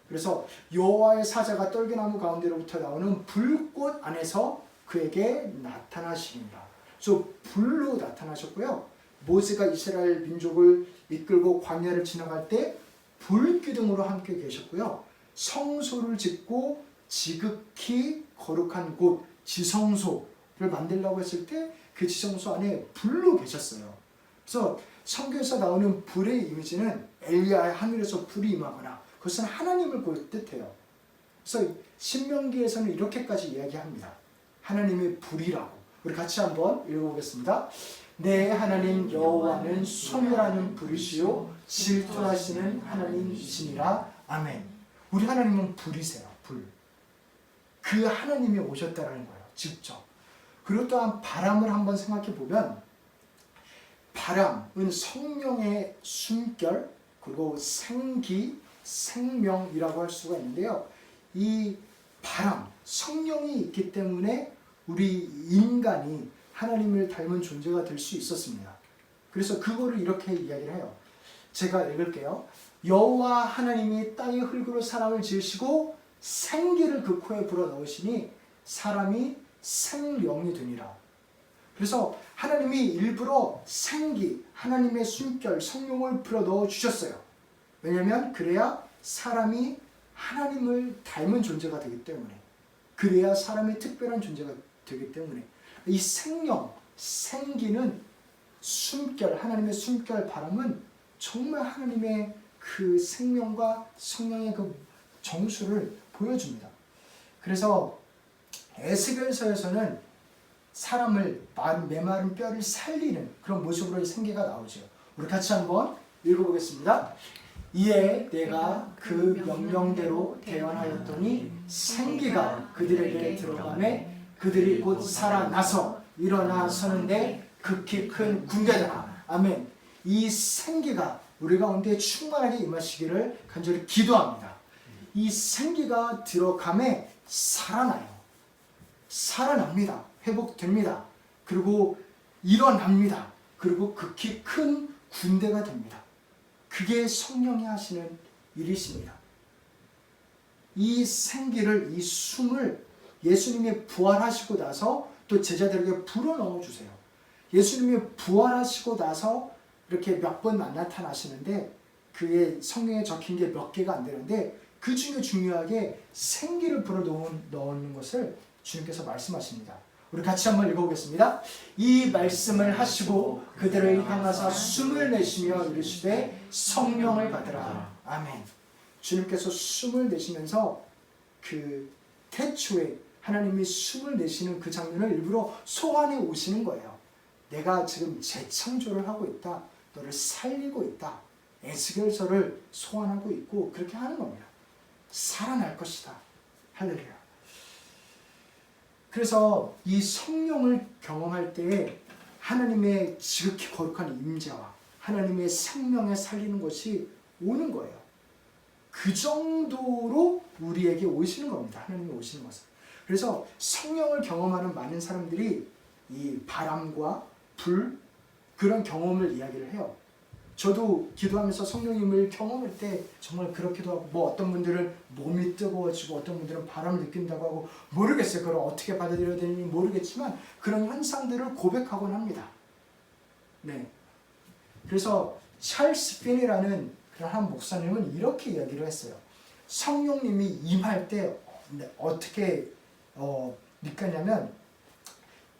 그래서 여호와의 사자가 떨기나무 가운데로부터 나오는 불꽃 안에서 그에게 나타나십니다. 그래서 불로 나타나셨고요. 모세가 이스라엘 민족을 이끌고 광야를 지나갈 때 불기둥으로 함께 계셨고요. 성소를 짓고 지극히 거룩한 곳, 지성소를 만들려고 했을 때 그 지성소 안에 불로 계셨어요. 그래서 성경에서 나오는 불의 이미지는 엘리야의 하늘에서 불이 임하거나, 그것은 하나님을 뜻해요. 그래서 신명기에서는 이렇게까지 이야기합니다. 하나님의 불이라고. 우리 같이 한번 읽어보겠습니다. 내 하나님 여호와는 소멸하는 불이시요 질투하시는 하나님이시니라. 아멘. 우리 하나님은 불이세요. 불. 그 하나님이 오셨다는 거예요. 직접. 그리고 또한 바람을 한번 생각해 보면, 바람은 성령의 숨결, 그리고 생기, 생명이라고 할 수가 있는데요. 이 바람, 성령이 있기 때문에 우리 인간이 하나님을 닮은 존재가 될 수 있었습니다. 그래서 그거를 이렇게 이야기를 해요. 제가 읽을게요. 여호와 하나님이 땅의 흙으로 사람을 지으시고 생기를 그 코에 불어넣으시니 사람이 생령이 되니라. 그래서 하나님이 일부러 생기, 하나님의 숨결, 성령을 불어넣어 주셨어요. 왜냐하면 그래야 사람이 하나님을 닮은 존재가 되기 때문에, 그래야 사람이 특별한 존재가 되기 때문에, 이 생령, 생기는 숨결, 하나님의 숨결 바람은 정말 하나님의 그 생명과 성령의 그 정수를 보여줍니다. 그래서 에스겔서에서는 사람을 메마른 뼈를 살리는 그런 모습으로 생기가 나오죠. 우리 같이 한번 읽어보겠습니다. 이에 내가 그 명령대로 대언하였더니 생기가 그들에게 들어가매 그들이 곧 살아나서 일어나 서는데 극히 큰 군대다. 아멘. 이 생기가 우리 가운데 충만하게 임하시기를 간절히 기도합니다. 이 생기가 들어가매 살아나요. 살아납니다. 회복됩니다. 그리고 일어납니다. 그리고 극히 큰 군대가 됩니다. 그게 성령이 하시는 일이십니다. 이 생기를, 이 숨을 예수님이 부활하시고 나서 또 제자들에게 불어넣어 주세요. 예수님이 부활하시고 나서 이렇게 몇 번 나타나시는데 그의 성경에 적힌 게 몇 개가 안 되는데 그 중에 중요하게 생기를 불어넣는 것을 주님께서 말씀하십니다. 우리 같이 한번 읽어보겠습니다. 이 말씀을 하시고 그들을 향하사 숨을 내쉬며 이르시되 성령을 받으라. 아멘. 주님께서 숨을 내쉬면서 그 태초에 하나님이 숨을 내쉬는 그 장면을 일부러 소환해 오시는 거예요. 내가 지금 재창조를 하고 있다. 너를 살리고 있다. 에스겔서를 소환하고 있고 그렇게 하는 겁니다. 살아날 것이다. 할렐루야. 그래서 이 성령을 경험할 때에 하나님의 지극히 거룩한 임재와 하나님의 생명에 살리는 것이 오는 거예요. 그 정도로 우리에게 오시는 겁니다. 하나님이 오시는 것은. 그래서 성령을 경험하는 많은 사람들이 이 바람과 불 그런 경험을 이야기를 해요. 저도 기도하면서 성령님을 경험할 때 정말 그렇기도 하고, 뭐 어떤 분들은 몸이 뜨거워지고 어떤 분들은 바람을 느낀다고 하고, 모르겠어요. 그걸 어떻게 받아들여야 되는지 모르겠지만 그런 현상들을 고백하곤 합니다. 네. 그래서 찰스 핀이라는 그런 한 목사님은 이렇게 이야기를 했어요. 성령님이 임할 때 어떻게 느꼈냐면,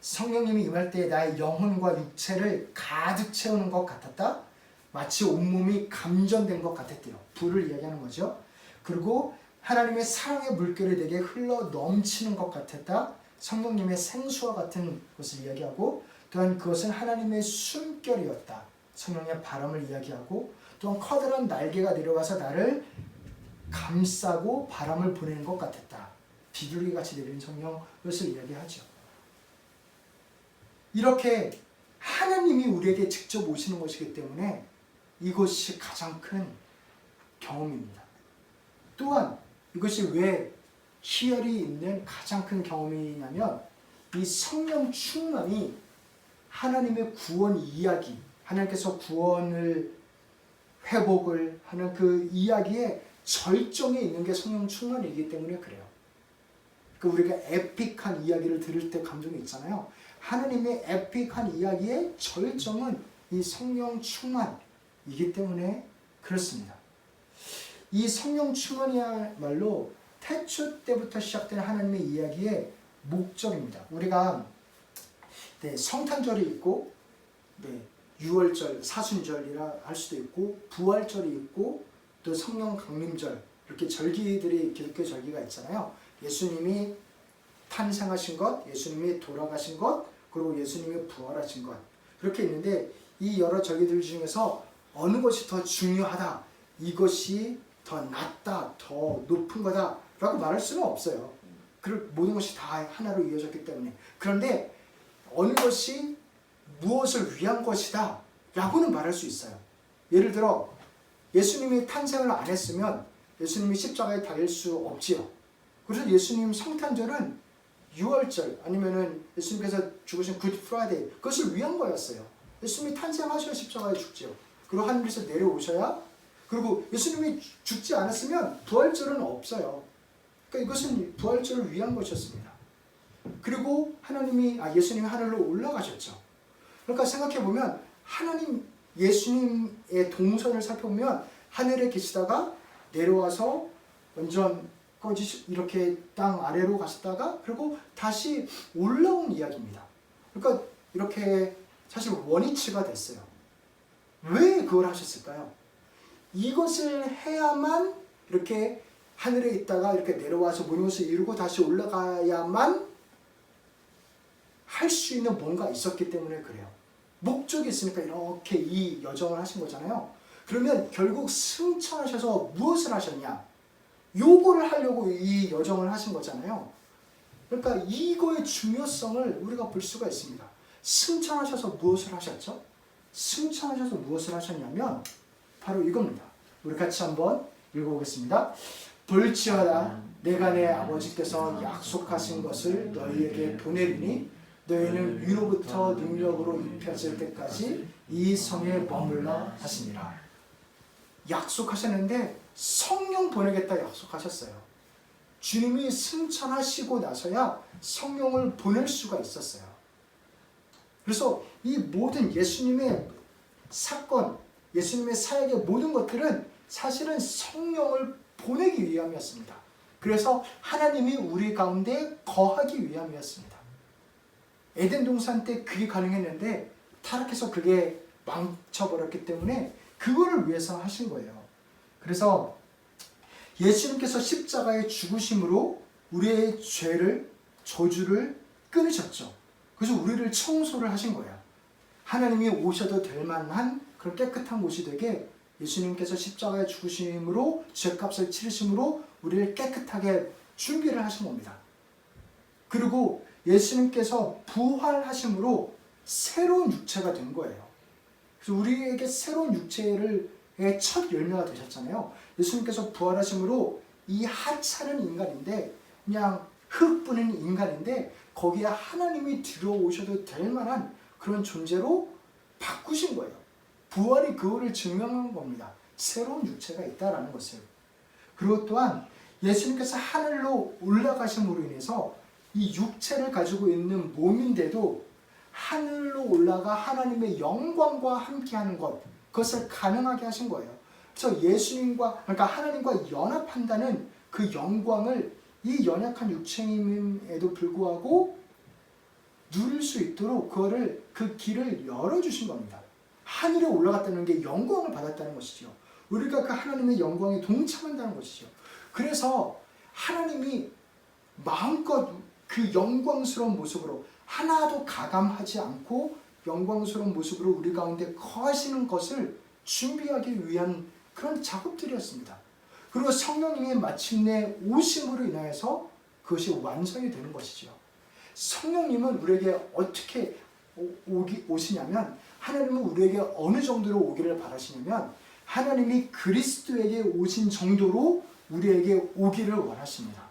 성령님이 임할 때 나의 영혼과 육체를 가득 채우는 것 같았다. 마치 온몸이 감전된 것 같았대요. 불을 이야기하는 거죠. 그리고 하나님의 사랑의 물결이 내게 흘러 넘치는 것 같았다. 성령님의 생수와 같은 것을 이야기하고, 또한 그것은 하나님의 숨결이었다. 성령의 바람을 이야기하고, 또한 커다란 날개가 내려와서 나를 감싸고 바람을 보내는 것 같았다. 비둘기 같이 내리는 성령, 그것을 이야기하죠. 이렇게 하나님이 우리에게 직접 오시는 것이기 때문에 이것이 가장 큰 경험입니다. 또한 이것이 왜 희열이 있는 가장 큰 경험이냐면, 이 성령 충만이 하나님의 구원 이야기, 하나님께서 구원을 회복을 하는 그 이야기의 절정에 있는 게 성령 충만이기 때문에 그래요. 우리가 에픽한 이야기를 들을 때 감동이 있잖아요. 하나님의 에픽한 이야기의 절정은 이 성령 충만이기 때문에 그렇습니다. 이 성령 충만이야말로 태초 때부터 시작된 하나님의 이야기의 목적입니다. 우리가 성탄절이 있고, 유월절, 사순절이라 할 수도 있고, 부활절이 있고, 또 성령 강림절, 이렇게 절기들이 기독교 절기가 있잖아요. 예수님이 탄생하신 것, 예수님이 돌아가신 것, 그리고 예수님이 부활하신 것, 그렇게 있는데 이 여러 절기들 중에서 어느 것이 더 중요하다, 이것이 더 낫다, 더 높은 거다 라고 말할 수는 없어요. 모든 것이 다 하나로 이어졌기 때문에. 그런데 어느 것이 무엇을 위한 것이다 라고는 말할 수 있어요. 예를 들어 예수님이 탄생을 안 했으면 예수님이 십자가에 달릴 수 없지요. 그래서 예수님 성탄절은 유월절 아니면은 예수님께서 죽으신 굿 프라이데이, 그것을 위한 거였어요. 예수님이 탄생하셔야 십자가에 죽지요. 그리고 하늘에서 내려오셔야, 그리고 예수님이 죽지 않았으면 부활절은 없어요. 그러니까 이것은 부활절을 위한 것이었습니다. 그리고 예수님이 하늘로 올라가셨죠. 그러니까 생각해보면 예수님의 동선을 살펴보면 하늘에 계시다가 내려와서 완전 이렇게 땅 아래로 가셨다가 그리고 다시 올라온 이야기입니다. 그러니까 이렇게 사실 원위치가 됐어요. 왜 그걸 하셨을까요? 이것을 해야만 이렇게 하늘에 있다가 이렇게 내려와서 모든 것을 이루고 다시 올라가야만 할 수 있는 뭔가 있었기 때문에 그래요. 목적이 있으니까 이렇게 이 여정을 하신 거잖아요. 그러면 결국 승천하셔서 무엇을 하셨냐? 요거를 하려고 이 여정을 하신 거잖아요. 그러니까 이거의 중요성을 우리가 볼 수가 있습니다. 승천하셔서 무엇을 하셨죠? 승천하셔서 무엇을 하셨냐면 바로 이겁니다. 우리 같이 한번 읽어보겠습니다. 볼지어다 내가 내 아버지께서 약속하신 것을 너희에게 보내리니 너희는 위로부터 능력으로 입혀질 때까지 이 성에 머물러 하시니라. 약속하셨는데 성령 보내겠다 약속하셨어요. 주님이 승천하시고 나서야 성령을 보낼 수가 있었어요. 그래서 이 모든 예수님의 사건, 예수님의 사역의 모든 것들은 사실은 성령을 보내기 위함이었습니다. 그래서 하나님이 우리 가운데 거하기 위함이었습니다. 에덴 동산 때 그게 가능했는데 타락해서 그게 망쳐버렸기 때문에 그거를 위해서 하신 거예요. 그래서 예수님께서 십자가에 죽으심으로 우리의 죄를, 저주를 끊으셨죠. 그래서 우리를 청소를 하신 거예요. 하나님이 오셔도 될 만한 그런 깨끗한 곳이 되게 예수님께서 십자가에 죽으심으로 죄값을 치르심으로 우리를 깨끗하게 준비를 하신 겁니다. 그리고 예수님께서 부활하심으로 새로운 육체가 된 거예요. 그래서 우리에게 새로운 육체의 첫 열매가 되셨잖아요. 예수님께서 부활하심으로 이 하찮은 인간인데 그냥 흙뿐인 인간인데 거기에 하나님이 들어오셔도 될 만한 그런 존재로 바꾸신 거예요. 부활이 그거를 증명한 겁니다. 새로운 육체가 있다라는 것을. 그리고 또한 예수님께서 하늘로 올라가심으로 인해서 이 육체를 가지고 있는 몸인데도 하늘로 올라가 하나님의 영광과 함께하는 것, 그것을 가능하게 하신 거예요. 그래서 그러니까 하나님과 연합한다는 그 영광을 이 연약한 육체임에도 불구하고 누릴 수 있도록 그 길을 열어주신 겁니다. 하늘에 올라갔다는 게 영광을 받았다는 것이죠. 우리가 그 하나님의 영광에 동참한다는 것이죠. 그래서 하나님이 마음껏 그 영광스러운 모습으로 하나도 가감하지 않고 영광스러운 모습으로 우리 가운데 거하시는 것을 준비하기 위한 그런 작업들이었습니다. 그리고 성령님이 마침내 오심으로 인하여서 그것이 완성이 되는 것이죠. 성령님은 우리에게 어떻게 오시냐면 하나님은 우리에게 어느 정도로 오기를 바라시냐면 하나님이 그리스도에게 오신 정도로 우리에게 오기를 원하십니다.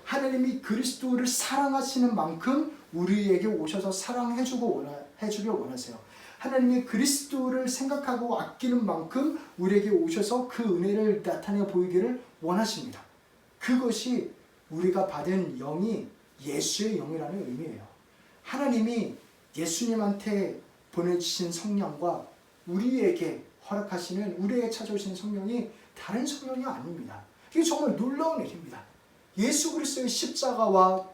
하나님이 그리스도를 사랑하시는 만큼 우리에게 오셔서 사랑해주길 원하세요. 하나님이 그리스도를 생각하고 아끼는 만큼 우리에게 오셔서 그 은혜를 나타내 보이기를 원하십니다. 그것이 우리가 받은 영이 예수의 영이라는 의미예요. 하나님이 예수님한테 보내주신 성령과 우리에게 허락하시는, 우리에게 찾아오시는 성령이 다른 성령이 아닙니다. 이게 정말 놀라운 일입니다. 예수 그리스도의 십자가와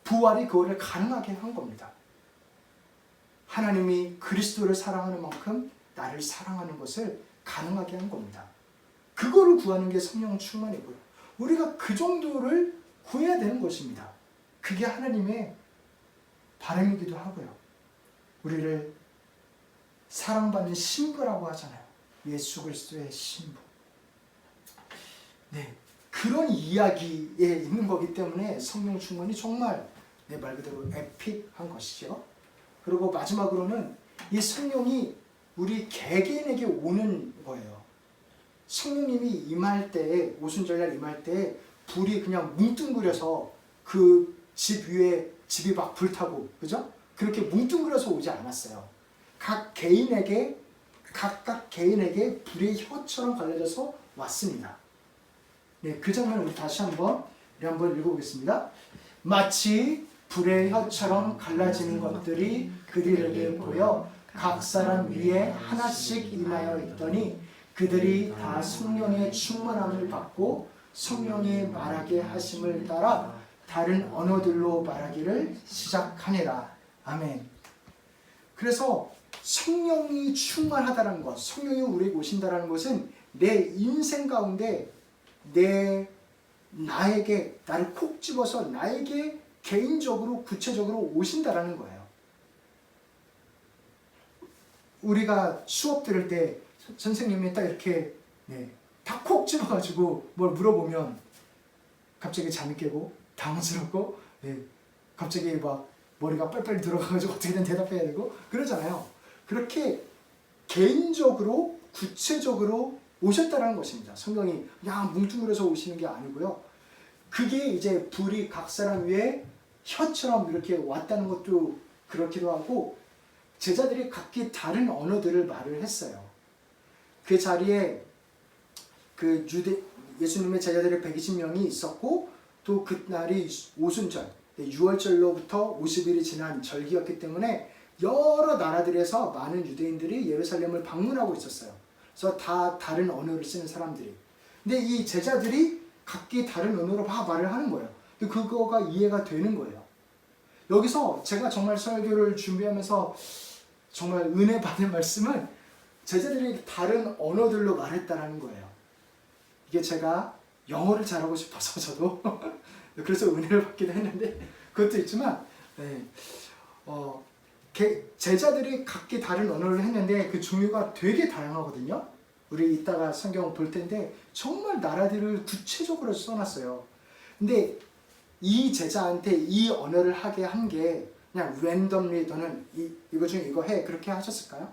부활이 그거를 가능하게 한 겁니다. 하나님이 그리스도를 사랑하는 만큼 나를 사랑하는 것을 가능하게 한 겁니다. 그거를 구하는 게 성령 충만이고요. 우리가 그 정도를 구해야 되는 것입니다. 그게 하나님의 바람이기도 하고요. 우리를 사랑받는 신부라고 하잖아요. 예수 그리스도의 신부. 네, 그런 이야기에 있는 거기 때문에 성령 충만이 정말 내 말 그대로 에픽한 것이죠. 그리고 마지막으로는 이 성령이 우리 개개인에게 오는 거예요. 성령님이 임할 때에, 오순절날 임할 때에 불이 그냥 뭉뚱그려서 그 집 위에 집이 막 불타고, 그죠? 그렇게 뭉뚱그려서 오지 않았어요. 각 개인에게 각각 개인에게 불의 혀처럼 갈라져서 왔습니다. 네, 그 장면을 우리 다시 한번 읽어보겠습니다. 마치 불의 혀처럼 갈라지는 것들이 그들에게 보여 각 사람 위에 하나씩 임하여 있더니 그들이 다 성령의 충만함을 받고 성령이 말하게 하심을 따라 다른 언어들로 말하기를 시작하니라. 아멘. 그래서 성령이 충만하다는 것, 성령이 우리에게 오신다는 것은 내 인생 가운데 나에게, 나를 콕 집어서 나에게 개인적으로 구체적으로 오신다라는 거예요. 우리가 수업 들을 때 선생님이 딱 이렇게 다 콕 집어가지고 뭘 물어보면 갑자기 잠이 깨고 당황스럽고 갑자기 막 머리가 빨빨 들어가가지고 어떻게든 대답해야 되고 그러잖아요. 그렇게 개인적으로 구체적으로 오셨다는 것입니다. 성령이 그냥 뭉뚱그려서 오시는 게 아니고요. 그게 이제 불이 각 사람 위에 혀처럼 이렇게 왔다는 것도 그렇기도 하고 제자들이 각기 다른 언어들을 말을 했어요. 그 자리에 그 예수님의 제자들이 120명이 있었고 또 그날이 오순절, 6월절로부터 50일이 지난 절기였기 때문에 여러 나라들에서 많은 유대인들이 예루살렘을 방문하고 있었어요. 그래서 다 다른 언어를 쓰는 사람들이. 근데 이 제자들이 각기 다른 언어로 막 말을 하는 거예요. 근데 그거가 이해가 되는 거예요. 여기서 제가 정말 설교를 준비하면서 정말 은혜 받은 말씀은 제자들이 다른 언어들로 말했다라는 거예요. 이게 제가 영어를 잘하고 싶어서 저도 그래서 은혜를 받기도 했는데 그것도 있지만 제자들이 각기 다른 언어를 했는데 그 종류가 되게 다양하거든요. 우리 이따가 성경 볼 텐데 정말 나라들을 구체적으로 써놨어요. 근데 이 제자한테 이 언어를 하게 한 게 그냥 랜덤리 너는 이거 중에 이거 해 그렇게 하셨을까요?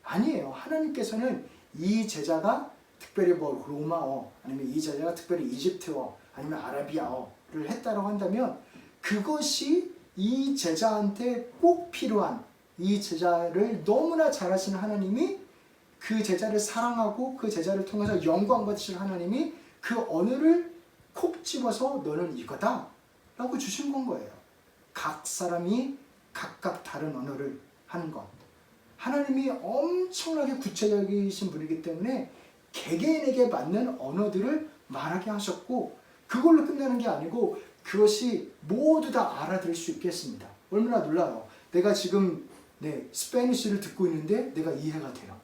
아니에요. 하나님께서는 이 제자가 특별히 뭐 로마어 아니면 이 제자가 특별히 이집트어 아니면 아라비아어를 했다고 한다면 그것이 이 제자한테 꼭 필요한 이 제자를 너무나 잘하시는 하나님이 그 제자를 사랑하고 그 제자를 통해서 영광 받으실 하나님이 그 언어를 콕 집어서 너는 이거다 라고 주신 건 거예요. 각 사람이 각각 다른 언어를 하는 것. 하나님이 엄청나게 구체적이신 분이기 때문에 개개인에게 맞는 언어들을 말하게 하셨고 그걸로 끝나는 게 아니고 그것이 모두 다 알아들을 수 있겠습니다. 얼마나 놀라요. 내가 지금 스페니쉬를 듣고 있는데 내가 이해가 돼요.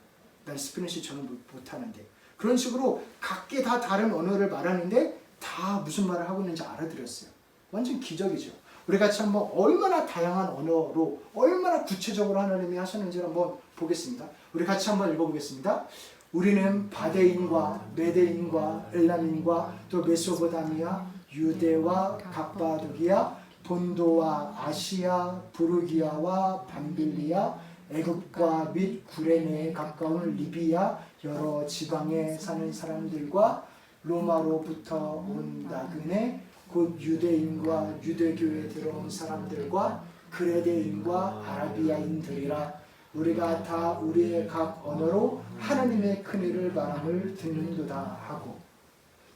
난 스페니쉬 저는 못하는데. 그런 식으로 각기 다 다른 언어를 말하는데 다 무슨 말을 하고 있는지 알아들었어요. 완전 기적이죠. 우리 같이 한번 얼마나 다양한 언어로 얼마나 구체적으로 하나님이 하셨는지를 한번 보겠습니다. 우리 같이 한번 읽어보겠습니다. 우리는 바데인과 메데인과 엘람인과 또 메소포타미아, 유대와 갑바도기아, 본도와 아시아, 부르기아와 밤빌리아, 애굽과 및 구레네에 가까운 리비아 여러 지방에 사는 사람들과 로마로부터 온 나그네 곧 유대인과 유대교에 들어온 사람들과 그레데인과 아라비아인들이라 우리가 다 우리의 각 언어로 하나님의 큰일을 말함을 듣는도다 하고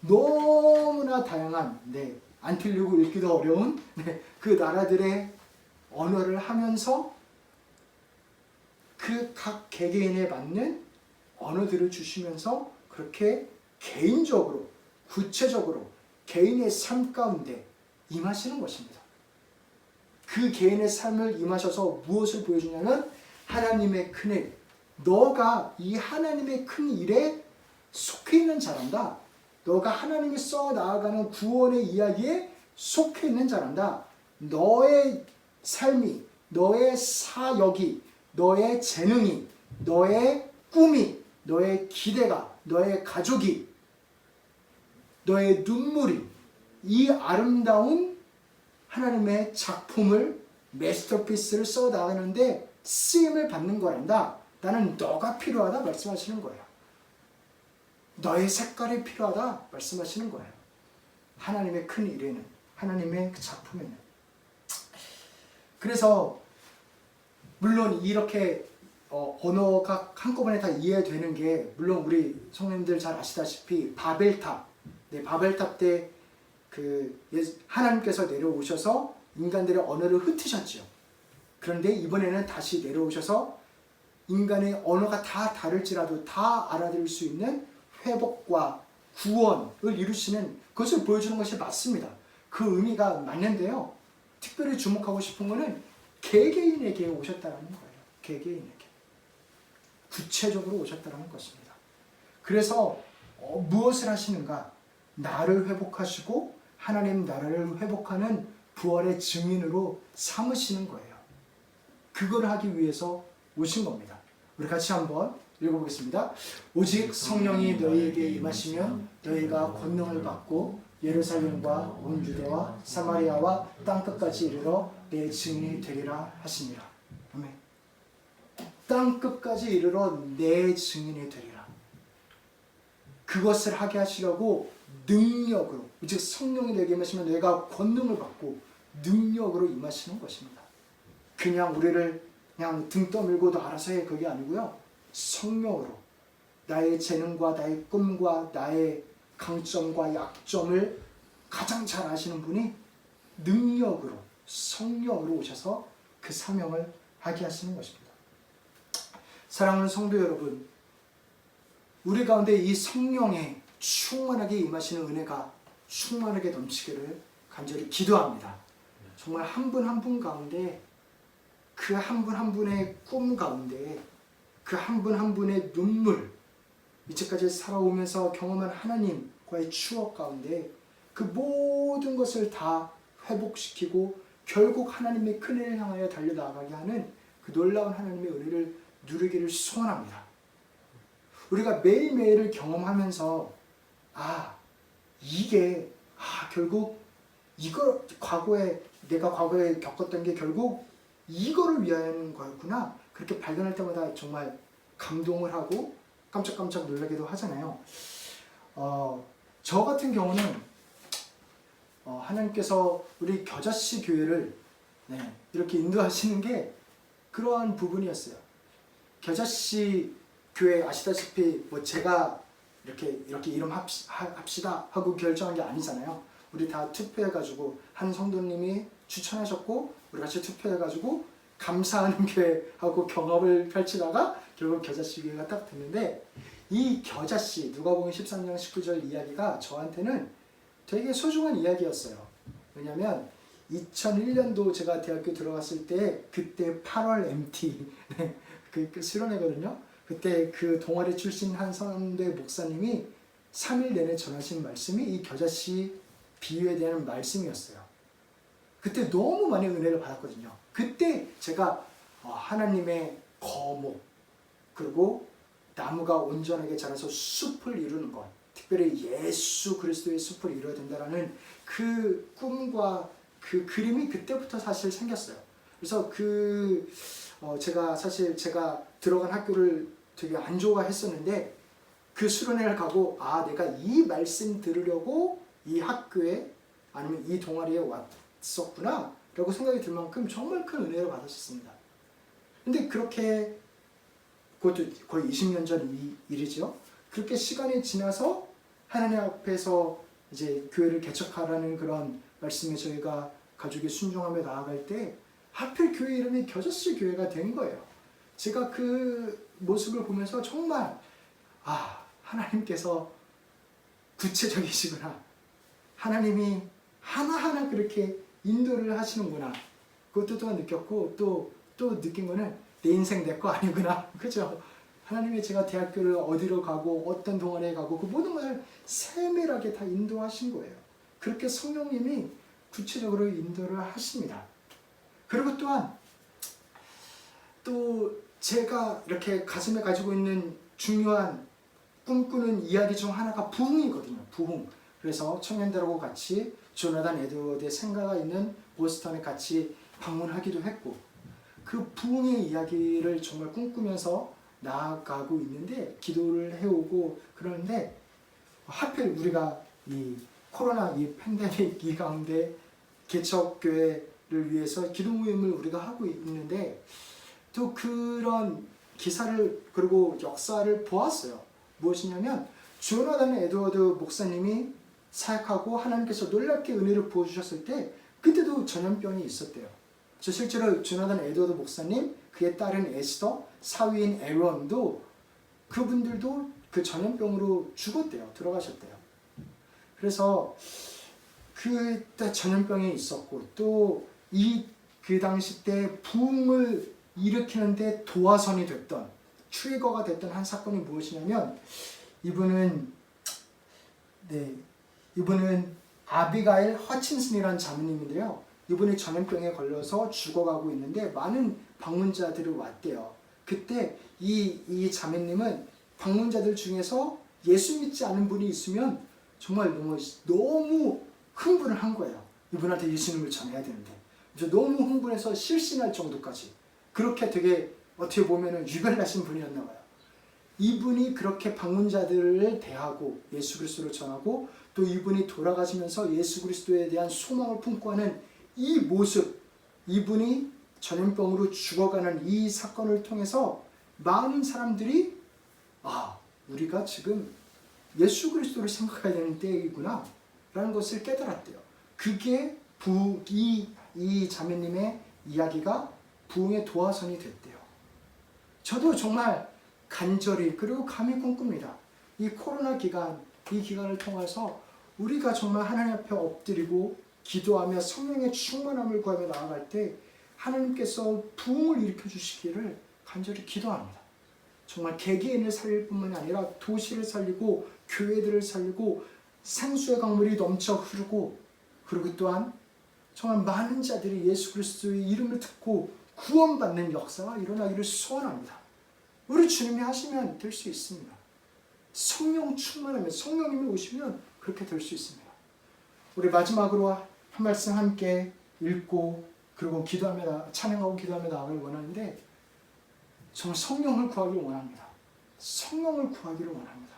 너무나 다양한 안 틀리고 읽기도 어려운 그 나라들의 언어를 하면서 그 각 개개인에 맞는 언어들을 주시면서 그렇게 개인적으로 구체적으로 개인의 삶 가운데 임하시는 것입니다. 그 개인의 삶을 임하셔서 무엇을 보여주냐면 하나님의 큰일, 너가 이 하나님의 큰 일에 속해 있는 자란다. 너가 하나님이 써 나아가는 구원의 이야기에 속해 있는 자란다. 너의 삶이, 너의 사역이, 너의 재능이, 너의 꿈이, 너의 기대가, 너의 가족이, 너의 눈물이 이 아름다운 하나님의 작품을 마스터피스를 써 나가는데 쓰임을 받는 거란다. 나는 너가 필요하다 말씀하시는 거예요. 너의 색깔이 필요하다 말씀하시는 거예요. 하나님의 큰 일에는, 하나님의 작품에는. 그래서 물론 이렇게 언어가 한꺼번에 다 이해되는 게 물론 우리 성도님들 잘 아시다시피 바벨탑, 바벨탑 때 하나님께서 내려오셔서 인간들의 언어를 흩으셨죠. 그런데 이번에는 다시 내려오셔서 인간의 언어가 다 다를지라도 다 알아들을 수 있는 회복과 구원을 이루시는 그것을 보여주는 것이 맞습니다. 그 의미가 맞는데요. 특별히 주목하고 싶은 것은 개개인에게 오셨다는 거예요. 개개인에게. 구체적으로 오셨다는 것입니다. 그래서 무엇을 하시는가? 나를 회복하시고 하나님 나라를 회복하는 부활의 증인으로 삼으시는 거예요. 그걸 하기 위해서 오신 겁니다. 우리 같이 한번 읽어보겠습니다. 오직 성령이 너희에게 임하시면 너희가 권능을 받고 예루살렘과 온 유대와 사마리아와 땅끝까지 이르러 내 증인이 되리라 하시니라. 아멘. 땅끝까지 이르러 내 증인이 되리라. 그것을 하게 하시려고 능력으로, 즉 성령이 너희에게 임하시면 너희가 권능을 받고 능력으로 임하시는 것입니다. 그냥 우리를 그냥 등 떠밀고도 알아서 해, 그게 아니고요. 성령으로 나의 재능과 나의 꿈과 나의 강점과 약점을 가장 잘 아시는 분이 능력으로, 성령으로 오셔서 그 사명을 하게 하시는 것입니다. 사랑하는 성도 여러분, 우리 가운데 이 성령의 충만하게 임하시는 은혜가 충만하게 넘치기를 간절히 기도합니다. 정말 한 분 한 분 가운데, 그 한 분 한 분의 꿈 가운데, 그 한 분 한 분의 눈물, 이제까지 살아오면서 경험한 하나님과의 추억 가운데 그 모든 것을 다 회복시키고 결국 하나님의 큰 일을 향하여 달려나가게 하는 그 놀라운 하나님의 은혜를 누리기를 소원합니다. 우리가 매일매일을 경험하면서 이게 결국 이거 내가 과거에 겪었던 게 결국 이거를 위한 거였구나, 그렇게 발견할 때마다 정말 감동을 하고 깜짝깜짝 놀라기도 하잖아요. 저 같은 경우는 하나님께서 우리 겨자씨 교회를 이렇게 인도하시는 게 그러한 부분이었어요. 겨자씨 교회 아시다시피 제가 이렇게 이름 합시다 하고 결정한 게 아니잖아요. 우리 다 투표해가지고 한 성도님이 추천하셨고 우리 같이 투표해가지고 감사하는 교회하고 경험을 펼치다가 결국 겨자씨 교회가 딱 됐는데, 이 겨자씨 누가복음 13장 19절 이야기가 저한테는 되게 소중한 이야기였어요. 왜냐하면 2001년도 제가 대학교 들어갔을 때 그때 8월 MT 그 수련회거든요. 그때 그 동아리 출신 한 선대 목사님이 3일 내내 전하신 말씀이 이 겨자씨 비유에 대한 말씀이었어요. 그때 너무 많이 은혜를 받았거든요. 그때 제가 하나님의 거목, 그리고 나무가 온전하게 자라서 숲을 이루는 것, 특별히 예수 그리스도의 숲을 이루어야 된다는 그 꿈과 그 그림이 그때부터 사실 생겼어요. 그래서 제가 들어간 학교를 되게 안 좋아했었는데 그 수련회를 가고 내가 이 말씀 들으려고 이 학교에 아니면 이 동아리에 왔었구나 라고 생각이 들 만큼 정말 큰 은혜를 받았었습니다. 근데 그렇게, 그것도 거의 20년 전 일이죠. 그렇게 시간이 지나서 하나님 앞에서 이제 교회를 개척하라는 그런 말씀에 저희가 가족이 순종하며 나아갈 때 하필 교회 이름이 겨자씨 교회가 된 거예요. 제가 그 모습을 보면서 정말 하나님께서 구체적이시구나, 하나님이 하나하나 그렇게 인도를 하시는구나, 그것도 또한 느꼈고, 또 느낀 거는 내 인생 내 거 아니구나. 그죠? 하나님이 제가 대학교를 어디로 가고 어떤 동아리에 가고 그 모든 것을 세밀하게 다 인도하신 거예요. 그렇게 성령님이 구체적으로 인도를 하십니다. 그리고 또한 또 제가 이렇게 가슴에 가지고 있는 중요한 꿈꾸는 이야기 중 하나가 부흥이거든요. 부흥. 그래서 청년들하고 같이 조나단 에드워드의 생가가 있는 보스턴에 같이 방문하기도 했고, 그 부흥의 이야기를 정말 꿈꾸면서 나아가고 있는데, 기도를 해오고 그러는데, 하필 우리가 이 코로나 이 팬데믹 이 가운데 개척교회를 위해서 기도 모임을 우리가 하고 있는데, 또 그런 기사를 그리고 역사를 보았어요. 무엇이냐면 조나단 에드워드 목사님이 사역하고 하나님께서 놀랍게 은혜를 부어주셨을 때 그때도 전염병이 있었대요. 저 실제로 조나단 에드워드 목사님, 그의 딸인 에스더, 사위인 에런도 그분들도 그 전염병으로 죽었대요. 들어가셨대요. 그래서 그때 전염병이 있었고 또 그 당시 때 부흥을 일으키는데 도화선이 됐던 트리거가 됐던 한 사건이 무엇이냐면 이분은 아비가일 허친슨이라는 자매님인데요. 이분이 전염병에 걸려서 죽어가고 있는데 많은 방문자들이 왔대요. 그때 이 자매님은 방문자들 중에서 예수 믿지 않은 분이 있으면 정말 너무 흥분을 한 거예요. 이분한테 예수님을 전해야 되는데. 그래서 너무 흥분해서 실신할 정도까지. 그렇게 되게 어떻게 보면 유별나신 분이었나 봐요. 이분이 그렇게 방문자들을 대하고 예수 그리스도를 전하고 또 이분이 돌아가시면서 예수 그리스도에 대한 소망을 품고 하는 이 모습, 이분이 전염병으로 죽어가는 이 사건을 통해서 많은 사람들이 우리가 지금 예수 그리스도를 생각해야 되는 때이구나 라는 것을 깨달았대요. 그게 이 자매님의 이야기가 부흥의 도화선이 됐대요. 저도 정말 간절히 그리고 감히 꿈꿉니다. 이 코로나 기간, 이 기간을 통해서 우리가 정말 하나님 앞에 엎드리고 기도하며 성령의 충만함을 구하며 나아갈 때 하나님께서 부흥을 일으켜 주시기를 간절히 기도합니다. 정말 개개인을 살릴 뿐만이 아니라 도시를 살리고 교회들을 살리고 생수의 강물이 넘쳐 흐르고 그리고 또한 정말 많은 자들이 예수 그리스도의 이름을 듣고 구원받는 역사가 일어나기를 소원합니다. 우리 주님이 하시면 될 수 있습니다. 성령 충만하면 성령님이 오시면 그렇게 될 수 있습니다. 우리 마지막으로 한 말씀 함께 읽고 그리고 찬양하고 기도하며 나아가길 원하는데 정말 성령을 구하기를 원합니다. 성령을 구하기를 원합니다.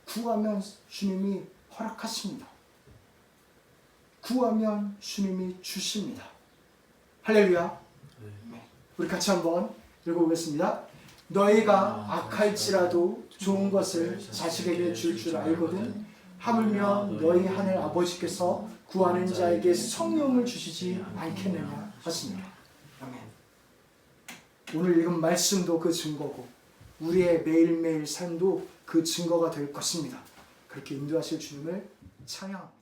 구하면 주님이 허락하십니다. 구하면 주님이 주십니다. 할렐루야. 네. 우리 같이 한번 읽어보겠습니다. 너희가 악할지라도 좋은 것을 자식에게 줄 알거든 하물며 너희 하늘 아버지께서 구하는 자에게 성령을 주시지 않겠느냐 하십니다. 아멘. 오늘 읽은 말씀도 그 증거고 우리의 매일매일 삶도 그 증거가 될 것입니다. 그렇게 인도하실 주님을 찬양합니다.